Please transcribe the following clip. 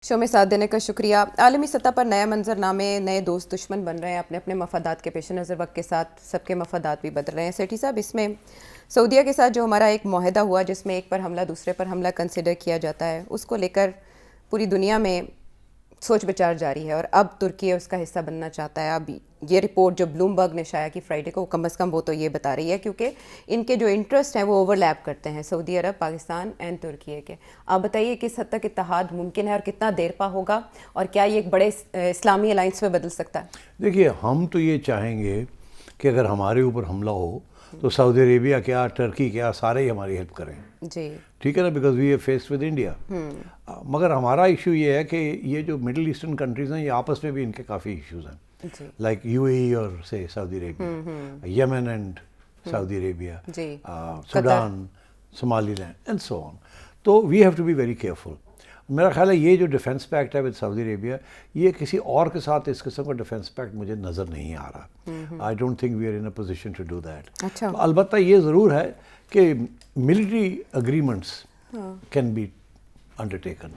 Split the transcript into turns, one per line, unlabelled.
Show में साथ देने का शुक्रिया। आलमी सतह पर नए मंजरनामे, नए दोस्त दुश्मन बन रहे हैं अपने अपने मफादात के पेश नज़र। वक्त के साथ सबके मफादात भी बदल रहे हैं। सेठी साहब, इसमें सऊदीया के साथ जो हमारा एक मुआहदा हुआ जिसमें एक पर हमला दूसरे पर हमला कंसिडर किया जाता है, उसको लेकर पूरी दुनिया में सोच विचार जारी है और अब तुर्की उसका हिस्सा बनना चाहता है। अब ये रिपोर्ट जो ब्लूमबर्ग ने शाया की फ्राइडे को, कम अज़ कम वो तो ये बता रही है क्योंकि इनके जो इंटरेस्ट हैं वो ओवरलैप करते हैं, सऊदी अरब, पाकिस्तान एंड तुर्की के। आप बताइए किस हद तक इत्तेहाद मुमकिन है और कितना देर पा होगा, और क्या ये एक बड़े इस्लामी अलाइंस में बदल सकता है?
देखिए, हम तो ये चाहेंगे कि अगर हमारे ऊपर हमला हो तो सऊदी अरेबिया क्या, टर्की क्या, सारे ही हमारी हेल्प करें जी, ठीक है ना, because we have faced with India. मगर हमारा इशू ये है कि ये जो मिडिल ईस्टर्न कंट्रीज़ हैं, ये आपस में भी इनके काफ़ी इश्यूज हैं, लाइक यूएई और से Saudi Arabia, Yemen and Saudi Arabia, Sudan, Somaliland and so on. तो we have to be very careful. मेरा ख्याल है ये जो डिफेंस पैक्ट है विद सऊदी अरेबिया, ये किसी और के साथ इस किस्म का डिफेंस पैक्ट मुझे नज़र नहीं आ रहा। I don't think we are in a position to do that.
अच्छा।
तो अलबत्ता ये ज़रूर है कि military agreements can be undertaken.